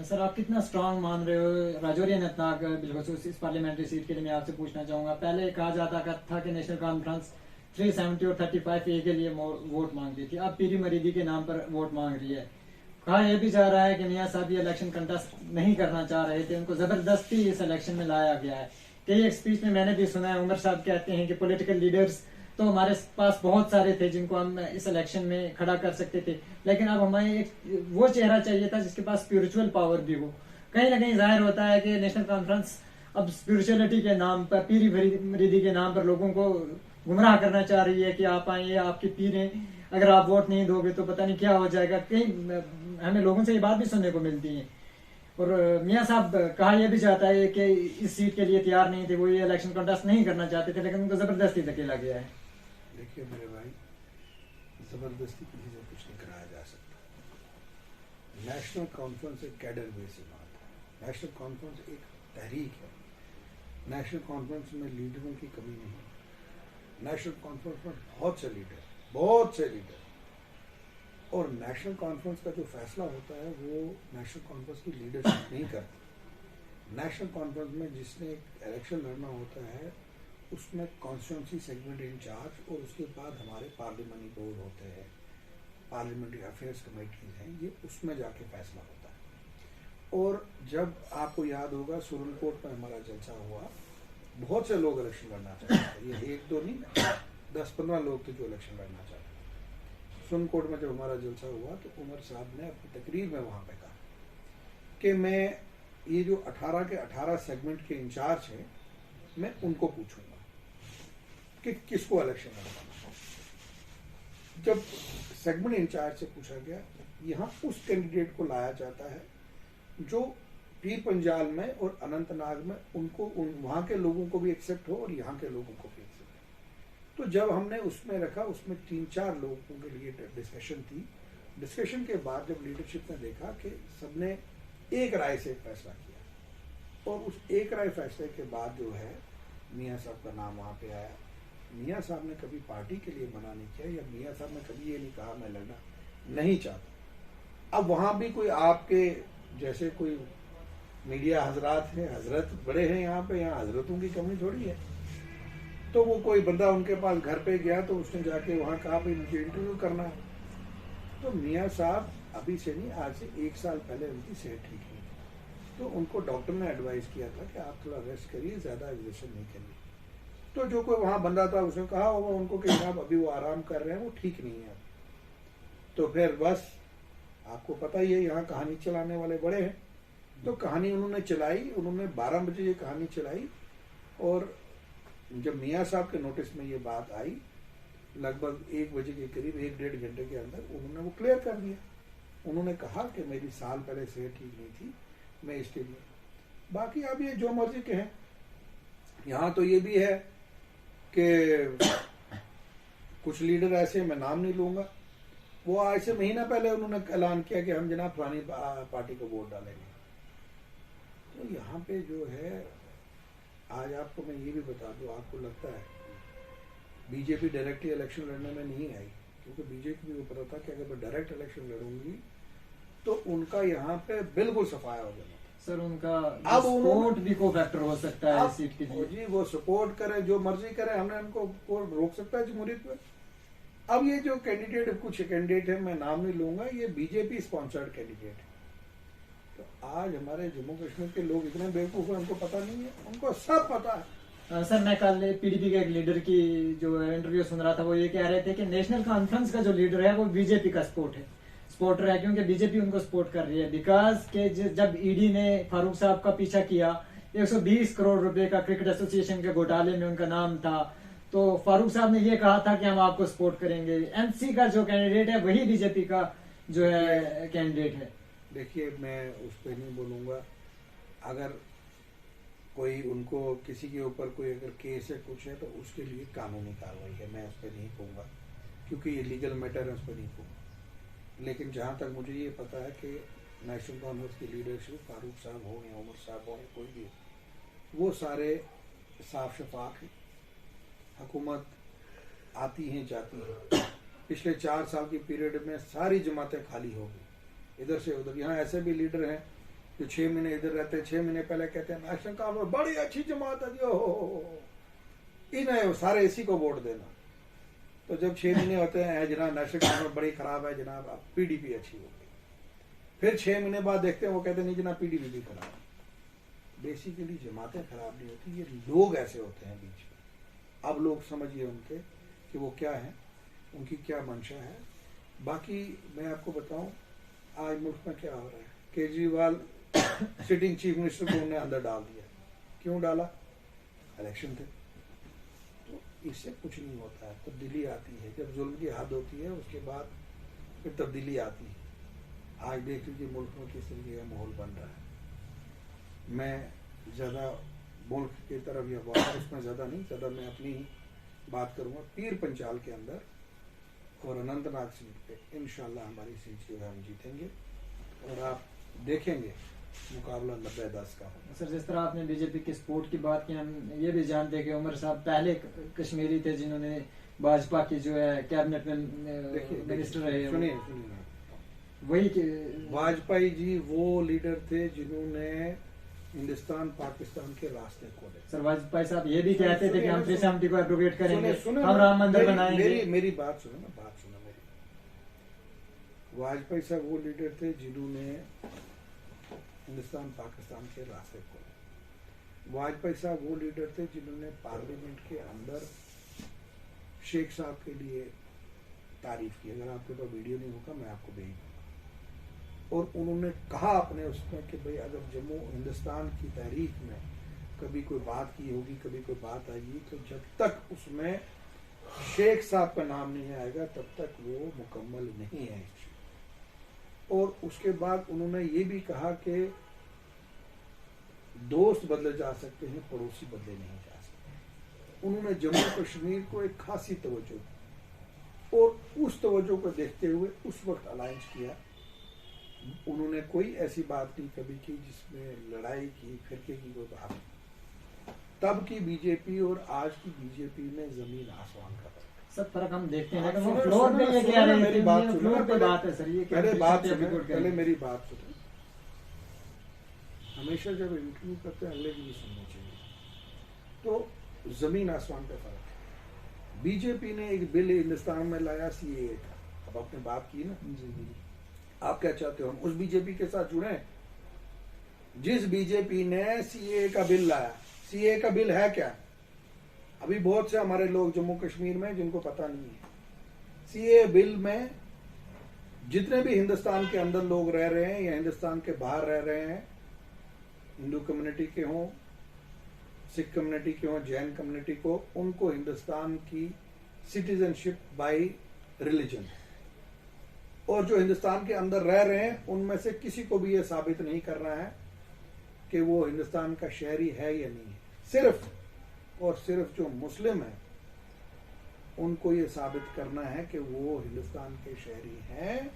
Sir आप कितना strong मान रहे हो राजौरी अनंतनाग बिलखुसूस इस पार्लियामेंट्री सीट के लिए? मैं आपसे पूछना चाहूंगा, पहले कहा जाता था कि नेशनल कॉन्फ्रेंस 370 और 35A के लिए वोट मांगती थी, अब पीरी मरीदी के नाम पर वोट मांग रही है। कहा यह भी जा रहा है कि मियां साहब ये इलेक्शन कंटेस्ट नहीं करना चाह रहे थे, उनको जबरदस्ती इस इलेक्शन में लाया गया है। कई एक स्पीच में मैंने भी सुना है, उमर साहब कहते हैं कि पॉलिटिकल लीडर्स तो हमारे पास बहुत सारे थे जिनको हम इस इलेक्शन में खड़ा कर सकते थे, लेकिन अब हमें एक वो चेहरा चाहिए था जिसके पास स्पिरिचुअल पावर भी हो। कहीं ना कहीं जाहिर होता है कि नेशनल कॉन्फ्रेंस अब स्पिरिचुअलिटी के नाम पर, पीरी मरीदी के नाम पर लोगों को गुमराह करना चाह रही है कि आप आइए, आपकी पीर हैं, अगर आप वोट नहीं दोगे तो पता नहीं क्या हो जाएगा। कहीं हमें लोगों से ये बात भी सुनने को मिलती है। और मियां साहब कहा यह भी चाहता है कि इस सीट के लिए तैयार नहीं थे, वो ये इलेक्शन कंटेस्ट नहीं करना चाहते थे, लेकिन उनको जबरदस्ती धकेला गया है। देखिए मेरे भाई, जबरदस्ती किसी से कुछ नहीं कराया जा सकता। नेशनल कॉन्फ्रेंस एक कैडर बेस बात है, नेशनल कॉन्फ्रेंस एक तहरीक है। नेशनल कॉन्फ्रेंस में लीडरों की कमी नहीं है। नेशनल कॉन्फ्रेंस में बहुत से लीडर और नेशनल कॉन्फ्रेंस का जो फैसला होता है वो नेशनल कॉन्फ्रेंस की लीडरशिप नहीं करती। नेशनल कॉन्फ्रेंस में जिसने इलेक्शन लड़ना होता है उसमें कॉन्स्टिट्यूंसी सेगमेंट इंचार्ज और उसके बाद हमारे पार्लियामेंट्री बोर्ड होते हैं, पार्लियामेंट्री अफेयर्स कमेटीज हैं, ये उसमें जाके फैसला होता है। और जब आपको याद होगा सुरनकोट में हमारा जलसा हुआ, बहुत से लोग इलेक्शन लड़ना चाहते थे, ये एक दो नहीं 10-15 लोग थे जो इलेक्शन लड़ना चाहते थे। सुरनकोट में जब हमारा जलसा हुआ तो उमर साहब ने अपनी तकरीर में वहां पे कहा कि मैं ये जो 18 के 18 सेगमेंट के इंचार्ज हैं मैं उनको पूछूंगा कि किसको इलेक्शन लड़वाना। जब सेगमेंट इंचार्ज से पूछा गया, यहाँ उस कैंडिडेट को लाया जाता है जो पीर पंजाल में और अनंतनाग में उनको वहां के लोगों को भी एक्सेप्ट हो और यहाँ के लोगों को भी एक्सेप्ट हो। तो जब हमने उसमें रखा, उसमें 3-4 लोगों के लिए डिस्कशन थी। डिस्कशन के बाद जब लीडरशिप ने देखा कि सबने एक राय से फैसला किया और उस एक राय फैसले के बाद जो है मियां साहब का नाम वहां पे आया। मियां साहब ने कभी पार्टी के लिए मना नहीं किया या मियां साहब ने कभी ये नहीं कहा मैं लड़ना नहीं चाहता। अब वहां भी कोई आपके जैसे कोई मीडिया हजरात हैं, हजरत बड़े हैं यहाँ पे, यहाँ हजरतों की कमी थोड़ी है। तो वो कोई बंदा उनके पास घर पे गया तो उसने जाके वहां कहा भाई मुझे इंटरव्यू करना है। तो मियां साहब अभी से नहीं, आज से 1 साल पहले उनकी सेहत ठीक नहीं थी, तो उनको डॉक्टर ने एडवाइस किया था कि आप थोड़ा रेस्ट करिए, ज्यादा एग्जर्शन नहीं करिए। तो जो कोई वहां बंदा था उसने कहा होगा उनको कि साहब अभी वो आराम कर रहे हैं, वो ठीक नहीं है। तो फिर बस आपको पता ही है यहाँ कहानी चलाने वाले बड़े हैं, तो कहानी उन्होंने चलाई। उन्होंने 12 बजे ये कहानी चलाई और जब मियां साहब के नोटिस में ये बात आई, लगभग 1 बजे के करीब 1-1.5 घंटे के अंदर उन्होंने वो क्लियर कर दिया। उन्होंने कहा कि मेरी साल पहले सेहत ठीक नहीं थी, मैं इसके लिए। बाकी अब ये जो मर्जी कहें, यहाँ तो ये भी है कि कुछ लीडर ऐसे, मैं नाम नहीं लूंगा, वो आज से महीना पहले उन्होंने ऐलान किया कि हम जनाब फलानी पार्टी को वोट डालेंगे। तो यहाँ पे जो है, आज आपको मैं ये भी बता दूं, आपको लगता है बीजेपी डायरेक्टली इलेक्शन लड़ने में नहीं आई, क्योंकि बीजेपी को पता था कि अगर मैं डायरेक्ट इलेक्शन लड़ूंगी तो उनका यहाँ पे बिल्कुल सफाया हो जाना। सर उनका अब सपोर्ट भी को फैक्टर हो सकता है सीट के लिए। जी वो सपोर्ट करे, जो मर्जी करे, हमने उनको रोक सकता है जमहूरियत में। अब ये जो कैंडिडेट, कुछ कैंडिडेट है, मैं नाम नहीं लूंगा, ये बीजेपी स्पॉन्सर्ड कैंडिडेट है। तो आज हमारे जम्मू कश्मीर के लोग इतने बेवकूफ हैं, उनको पता नहीं है, उनको सब पता है। सर मैं कल पीडीपी के एक लीडर की जो इंटरव्यू सुन रहा था, वो ये कह रहे थे कि नेशनल कॉन्फ्रेंस का जो लीडर है वो बीजेपी का सपोर्टर है, क्योंकि बीजेपी उनको सपोर्ट कर रही है। बिकॉज के जब ईडी ने फारूक साहब का पीछा किया, 120 करोड़ रुपए का क्रिकेट एसोसिएशन के घोटाले में उनका नाम था, तो फारूक साहब ने ये कहा था कि हम आपको सपोर्ट करेंगे। एमसी का जो कैंडिडेट है वही बीजेपी का जो है कैंडिडेट है। देखिए मैं उस पर नहीं बोलूंगा, अगर कोई उनको किसी के ऊपर कोई अगर केस है कुछ है तो उसके लिए कानूनी कार्रवाई है, मैं उस पर नहीं कहूँगा क्योंकि ये लीगल मैटर है, उस पर नहीं कहूँगा। लेकिन जहाँ तक मुझे ये पता है कि नेशनल कांग्रेस की लीडरशिप, फारूक साहब हो या उमर साहब हो या कोई भी, वो सारे साफ शफाफ हैं। हुकूमत आती हैं जाती हैं, पिछले 4 साल की पीरियड में सारी जमातें खाली हो गई इधर से उधर। यहाँ ऐसे भी लीडर हैं जो 6 महीने इधर रहते हैं, 6 महीने पहले कहते हैं नेशनल कॉन्फ्रेंस बड़ी अच्छी जमात है जी, हो इन्हें सारे इसी को वोट देना। तो जब 6 महीने होते हैं जनाब नेशनल कॉन्फ्रेंस बड़ी खराब है जनाब, अब पीडीपी अच्छी होगी। फिर 6 महीने बाद देखते हैं वो कहते हैं नहीं जनाब पीडीपी भी खराब है। बेसिकली जमातें खराब नहीं होती, ये लोग ऐसे होते हैं बीच में। अब लोग समझिए उनके कि वो क्या है, उनकी क्या मंशा है। बाकी मैं आपको बताऊं आज मुल्क में क्या हो रहा है। केजरीवाल सिटिंग चीफ मिनिस्टर को उन्हें अंदर डाल दिया। क्यों डाला? इलेक्शन थे। तो इससे कुछ नहीं होता है, तब्दीली आती है। जब जुल्म की हद होती है उसके बाद फिर तब्दीली आती है। आज देख लीजिए मुल्क में किस तरीके का माहौल बन रहा है। मैं ज़्यादा मुल्क की तरफ या वापस में ज़्यादा नहीं, ज़्यादा मैं अपनी ही बात करूँगा। पीर पंचाल के अंदर और अनंतनाग सीट पे इंशाल्लाह हमारी सीट जो है हम जीतेंगे और आप देखेंगे मुकाबला 90-10 का होगा। सर जिस तरह आपने बीजेपी के सपोर्ट की बात की, हम ये भी जानते हैं कि उमर साहब पहले कश्मीरी थे जिन्होंने भाजपा की जो है कैबिनेट में मिनिस्टर रहे। सुनिए वही वाजपेयी जी वो लीडर थे जिन्होंने हिंदुस्तान पाकिस्तान के रास्ते खोले। सर वाजपेयी साहब ये भी कहते थे कि हम 370 को एब्रोगेट करेंगे, सुने, हम राम मंदिर बनाएंगे। मेरी बात सुनो ना, बात सुनो मेरी। वाजपेयी साहब वो लीडर थे जिन्होंने हिंदुस्तान पाकिस्तान के रास्ते खोले। वाजपेयी साहब वो लीडर थे जिन्होंने पार्लियामेंट के अंदर शेख साहब के लिए तारीफ की। अगर आपके पास वीडियो नहीं होगा मैं आपको भेज दूंगा। और उन्होंने कहा अपने उसमें कि भाई अगर जम्मू हिंदुस्तान की तारीख में कभी कोई बात की होगी, कभी कोई बात आएगी, तो जब तक उसमें शेख साहब का नाम नहीं आएगा तब तक वो मुकम्मल नहीं है। और उसके बाद उन्होंने ये भी कहा कि दोस्त बदले जा सकते हैं, पड़ोसी बदले नहीं जा सकते। उन्होंने जम्मू कश्मीर को एक खासी तवज्जो दी और उस तवज्जो को देखते हुए उस वक्त अलायंस किया। उन्होंने कोई ऐसी बात नहीं कभी की जिसमें लड़ाई की, फिरके की कोई बात नहीं। तब की बीजेपी और आज की बीजेपी में जमीन आसमान का फर्क। सब फर्क हम देखते हैं। मेरी बात सुनो, पहले मेरी बात सुनो। हमेशा जब इंटरव्यू करते हैं अगले की भी सुननी चाहिए। तो जमीन आसमान का फर्क है। बीजेपी ने एक बिल हिंदुस्तान में लाया सीएए का। अब आपने बात की ना, आप क्या चाहते हो हम उस बीजेपी के साथ जुड़े जिस बीजेपी ने सीएए का बिल लाया? सीएए का बिल है क्या? अभी बहुत से हमारे लोग जम्मू कश्मीर में जिनको पता नहीं है। सीएए बिल में जितने भी हिंदुस्तान के अंदर लोग रह रहे हैं या हिंदुस्तान के बाहर रह रहे हैं, हिंदू कम्युनिटी के हों, सिख कम्युनिटी के हों, जैन कम्युनिटी को, उनको हिंदुस्तान की सिटीजनशिप बाय रिलीजन। और जो हिंदुस्तान के अंदर रह रहे हैं उनमें से किसी को भी यह साबित नहीं करना है कि वो हिंदुस्तान का शहरी है या नहीं है। सिर्फ और सिर्फ जो मुस्लिम है उनको ये साबित करना है कि वो हिंदुस्तान के शहरी हैं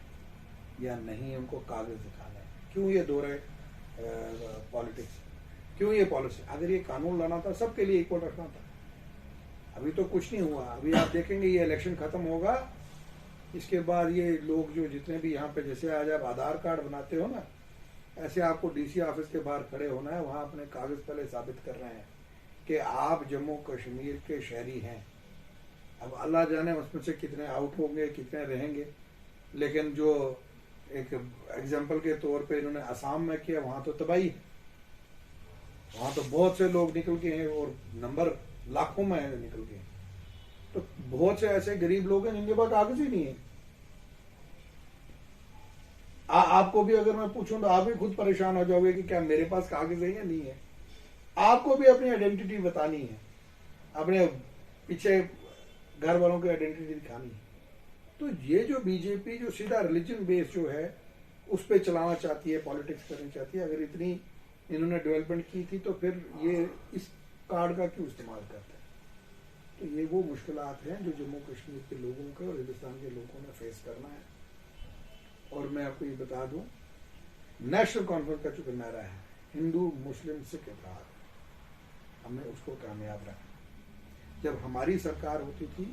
या नहीं, उनको कागज दिखाना है। क्यों ये दो पॉलिटिक्स, क्यों ये पॉलिसी? अगर ये कानून लाना था सबके लिए इक्वल रखना था। अभी तो कुछ नहीं हुआ। अभी आप देखेंगे ये इलेक्शन खत्म होगा, इसके बाद ये लोग जो जितने भी यहाँ पे, जैसे आज आप आधार कार्ड बनाते हो ना, ऐसे आपको डीसी ऑफिस के बाहर खड़े होना है। वहां अपने कागज पहले साबित कर रहे हैं कि आप जम्मू कश्मीर के शहरी हैं। अब अल्लाह जाने उसमें से कितने आउट होंगे, कितने रहेंगे। लेकिन जो एक एग्जाम्पल के तौर पे इन्होंने असम में किया, वहां तो तबाही है। वहां तो बहुत से लोग निकल गए हैं और नंबर लाखों में निकल गए। तो बहुत से ऐसे गरीब लोग हैं जिनके पास कागज ही नहीं है। आपको भी अगर मैं पूछूं तो आप भी खुद परेशान हो जाओगे कि क्या मेरे पास कागज है या नहीं है। आपको भी अपनी आइडेंटिटी बतानी है, अपने पीछे घर वालों की आइडेंटिटी दिखानी है। तो ये जो बीजेपी जो सीधा रिलीजन बेस जो है उस पर चलाना चाहती है, पॉलिटिक्स करनी चाहती है, अगर इतनी इन्होंने डेवलपमेंट की थी तो फिर ये इस कार्ड का क्यों इस्तेमाल करते हैं? तो ये वो मुश्किलात हैं जो जम्मू कश्मीर के लोगों को और हिंदुस्तान के लोगों ने फेस करना है। और मैं आपको ये बता दूं, नेशनल कॉन्फ्रेंस का जो नारा है हिंदू मुस्लिम सिख इत्तेहाद, हमने उसको कामयाब रखा। जब हमारी सरकार होती थी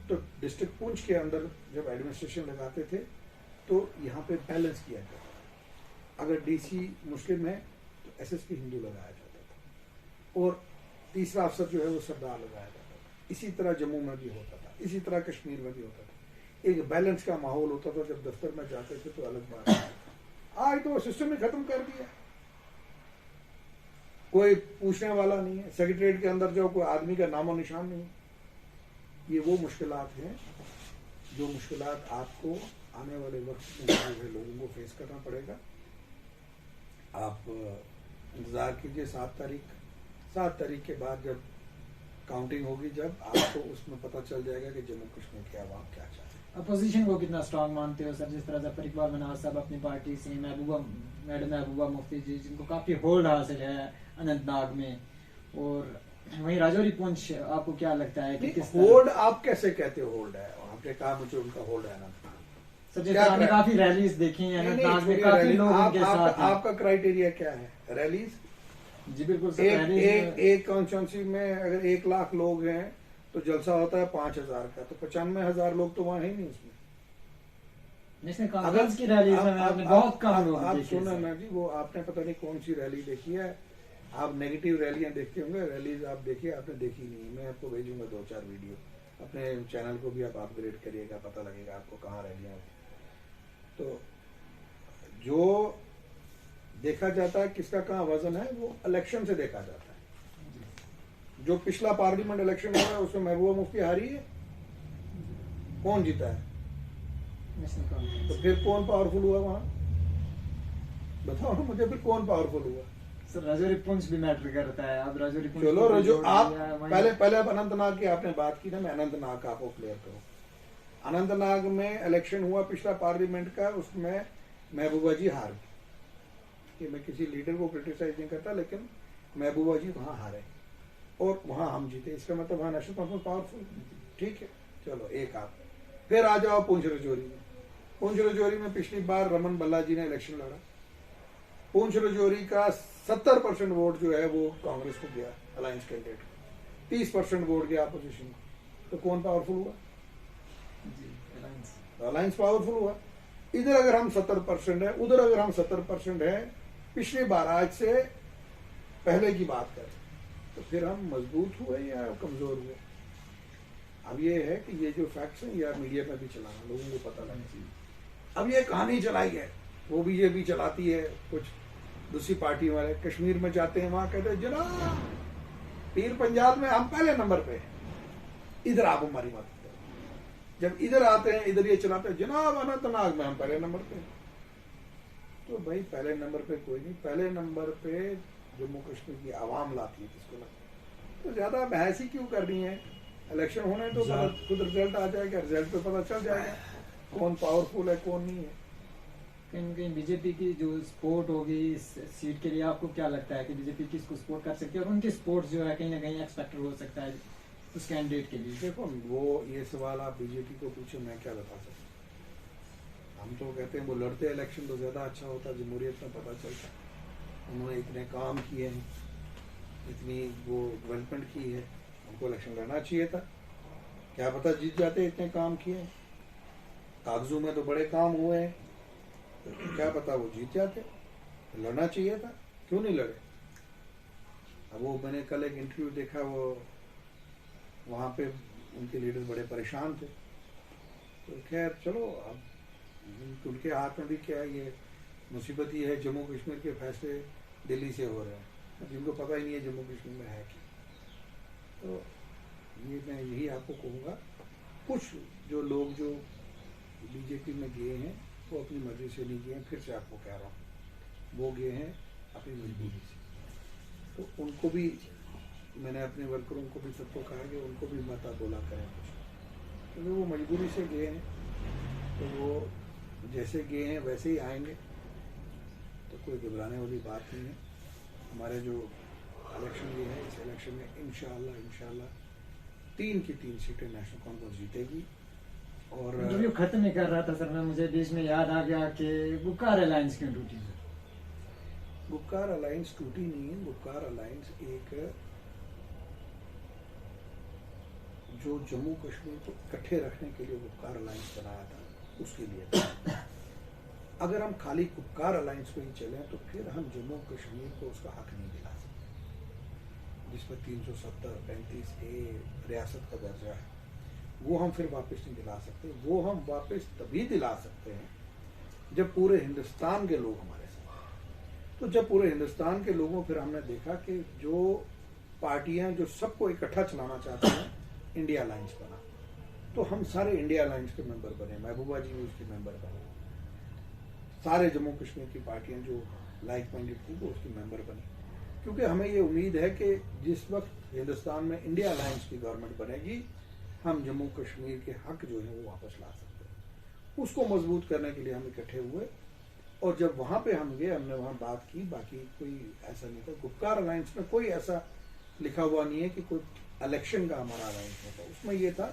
तो डिस्ट्रिक्ट पुंछ के अंदर जब एडमिनिस्ट्रेशन लगाते थे तो यहाँ पे बैलेंस किया जाता था। अगर डीसी मुस्लिम है तो एसएसपी हिंदू लगाया जाता था, और तीसरा अफसर जो है वो सरदार लगाया जाता था। इसी तरह जम्मू में भी होता था, इसी तरह कश्मीर में भी होता था। एक बैलेंस का माहौल होता था। जब दफ्तर में जाते थे तो अलग बात है। आज तो सिस्टम ने खत्म कर दिया, कोई पूछने वाला नहीं है। सेक्रेटरीट के अंदर जाओ, कोई आदमी का नामो निशान नहीं। ये वो मुश्किलात हैं जो मुश्किलात आपको आने वाले वक्त में जो है लोगों को फेस करना पड़ेगा। आप इंतजार कीजिए 7 तारीख के बाद जब काउंटिंग होगी, जब आपको उसमें पता चल जाएगा कि जम्मू कश्मीर के अवाम क्या चाहते हैं। अपोजिशन को कितना स्ट्रांग मानते हो सर? जिस तरह जफर इकबाल मनाज साहब अपनी पार्टी से, मैडम महबूबा मुफ्ती जी जिनको काफी होल्ड हासिल है अनंतनाग में, और वहीं राजौरी पुंछ, आपको क्या लगता है कि किस होल्ड आप कैसे कहते हो? होल्ड है, आपने कहा मुझे उनका होल्ड है अनंतनाग। सर जिस तरह हमने काफी रैलीज देखी हैं अनंतनाग में, काफी लोग उनके साथ हैं। आपका क्राइटेरिया क्या है? रैलीज? जी बिल्कुल सर। एक कॉन्स्टिट्यूंसी में अगर 1 लाख लोग हैं तो जलसा होता है 5000 का, तो 95,000 लोग तो वहां है नहीं उसमें। नेशनल कॉन्फ्रेंस की रैली में आपने बहुत कम लोग आप देखे सुना सर। ना जी, वो आपने पता नहीं कौन सी रैली देखी है। आप नेगेटिव रैलियां देखते होंगे, रैलीज आप देखिए, आपने देखी नहीं। मैं आपको भेजूंगा 2-4 वीडियो। अपने चैनल को भी आप अपग्रेड करिएगा, पता लगेगा आपको कहाँ रैलियां होती। तो जो देखा जाता है किसका कहाँ वजन है, वो इलेक्शन से देखा जाता है। जो पिछला पार्लियामेंट इलेक्शन हुआ है उसमें महबूबा मुफ्ती हारी है, कौन जीता है? National conference. तो फिर कौन पावरफुल हुआ वहां? बताओ ना मुझे, फिर कौन पावरफुल हुआ? सर राजौरी पुंछ भी मैटर करता है। अब राजौरी पुंछ चलो को भी रजो, जोड़ आप दिया है, वहीं- पहले अब अनंतनाग की आपने बात की ना, मैं अनंतनाग का आपको क्लियर करूं। अनंतनाग में इलेक्शन हुआ पिछला पार्लियामेंट का, उसमें महबूबा जी हार गई। कि मैं किसी लीडर को क्रिटिसाइज नहीं करता, लेकिन महबूबा जी वहां हारे और वहां हम जीते। इसका मतलब वहां नेशनल कॉन्फ्रेंस पावरफुल। ठीक है, चलो एक आप फिर आ जाओ पुंछ रजौरी में। पुंछ रजौरी में पिछली बार रमन बालाजी ने इलेक्शन लड़ा। पुंछ रजौरी का 70% वोट जो है वो कांग्रेस को गया, अलायंस कैंडिडेट को। 30% वोट गया अपोजिशन को। तो कौन पावरफुल हुआ? जी, अलायंस। अलायंस पावरफुल हुआ। इधर अगर हम 70% है, उधर अगर हम 70% है, पिछली बार आज से पहले की बात करें, तो फिर हम मजबूत हुए या कमजोर हुए? अब ये है कि ये जो फैक्ट्स हैं या मीडिया में भी चलाना, लोगों को पता लगे। अब ये कहानी चलाई है, वो बीजेपी चलाती है, कुछ दूसरी पार्टी वाले कश्मीर में जाते हैं, वहां कहते हैं जनाब पीर पंजाब में हम पहले नंबर पे हैं, इधर आप हमारी मदद करें। जब इधर आते हैं, इधर ये चलाते हैं जनाब अनंतनाग में हम पहले नंबर पे हैं। तो भाई पहले नंबर पे कोई नहीं, पहले नंबर पे जम्मू कश्मीर की आवाम लाती है किसको लगता। तो ज्यादा बहस ही क्यों करनी है? इलेक्शन होने तो खुद रिजल्ट आ जाएगा, रिजल्ट पे पता चल जाएगा कौन पावरफुल है कौन नहीं है। कहीं न कहीं बीजेपी की जो सपोर्ट होगी इस सीट के लिए, आपको क्या लगता है कि बीजेपी किसको सपोर्ट कर सकती है, और उनकी सपोर्ट जो है कहीं ना कहीं एक्सपेक्टेड हो सकता है उस कैंडिडेट के लिए? देखो वो ये सवाल आप बीजेपी को पूछे, मैं क्या बता सकता। हम तो कहते हैं वो लड़ते इलेक्शन तो ज्यादा अच्छा होता, जमहूरियत में पता चलता। उन्होंने इतने काम किए हैं, इतनी वो डेवलपमेंट की है, उनको इलेक्शन लड़ना चाहिए था। क्या पता जीत जाते, इतने काम किए हैं, कागजों में तो बड़े काम हुए हैं, तो क्या पता वो जीत जाते। लड़ना चाहिए था, क्यों नहीं लड़े? अब वो मैंने कल एक इंटरव्यू देखा, वो वहाँ पे उनके लीडर बड़े परेशान थे। तो खैर चलो, अब उनके हाथ में भी क्या है, ये मुसीबत ही है जम्मू कश्मीर के फैसले दिल्ली से हो रहे हैं, जिनको पता ही नहीं है जम्मू कश्मीर में है क्या। तो ये मैं यही आपको कहूँगा, कुछ जो लोग जो बीजेपी में गए हैं वो अपनी मर्जी से नहीं गए हैं, फिर से आपको कह रहा हूँ वो गए हैं अपनी मजबूरी से। तो उनको भी मैंने अपने वर्करों को भी सबको कहा कि उनको भी मत बोला करें कुछ, क्योंकि वो मजबूरी से गए हैं। तो वो जैसे गए हैं वैसे ही आएंगे, तो कोई घबराने वाली बात नहीं है। हमारे जो इलेक्शन ये है, इस इलेक्शन में इंशाल्लाह 3 की 3 सीटें नेशनल कांफ्रेंस जीतेगी। और इंटरव्यू खत्म नहीं कर रहा था सर मैं, मुझे बीच में याद आ गया कि गुप्कार अलायंस क्यों टूटी सर? गुप्कार अलायंस टूटी नहीं है। गुप्कार अलायंस एक जो जम्मू कश्मीर को इकट्ठे रखने के लिए गुप्कार अलायंस बनाया था, उसके लिए था। अगर हम खाली उपकार अलायंस पे ही चलें तो फिर हम जम्मू कश्मीर को उसका हक नहीं दिला सकते, जिसमें 370 35A रियासत का दर्जा है, वो हम फिर वापस नहीं दिला सकते। वो हम वापस तभी दिला सकते हैं जब पूरे हिंदुस्तान के लोग हमारे साथ हैं। तो जब पूरे हिंदुस्तान के लोगों, फिर हमने देखा कि जो पार्टियां जो सबको इकट्ठा चलाना चाहती हैं, इंडिया अलायंस बना, तो हम सारे इंडिया अलायंस के मेंबर बने, महबूबा जी भी उसके मेंबर बने, सारे जम्मू कश्मीर की पार्टियां जो लाइक माइंडेड थी वो उसकी मेंबर बनी, क्योंकि हमें ये उम्मीद है कि जिस वक्त हिंदुस्तान में इंडिया अलायंस की गवर्नमेंट बनेगी, हम जम्मू कश्मीर के हक जो है वो वापस ला सकते हैं। उसको मजबूत करने के लिए हम इकट्ठे हुए, और जब वहां पे हम गए, हमने वहां बात की, बाकी कोई ऐसा नहीं था। गुप्कार अलायंस में कोई ऐसा लिखा हुआ नहीं है कि कोई इलेक्शन का हमारा अलायंस होता, उसमें यह था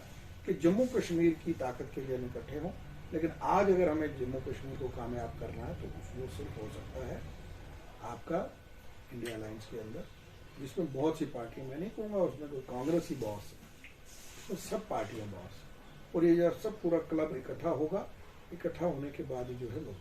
कि जम्मू कश्मीर की ताकत के लिए हम इकट्ठे हों। लेकिन आज अगर हमें जम्मू कश्मीर को कामयाब करना है तो वो सिर्फ हो सकता है आपका इंडिया अलायंस के अंदर, जिसमें बहुत सी पार्टियां, मैं नहीं कहूँगा उसमें कोई कांग्रेस ही बॉस है, तो सब पार्टियां बॉस, और ये जब सब पूरा क्लब इकट्ठा होगा, इकट्ठा होने के बाद ही जो है लोग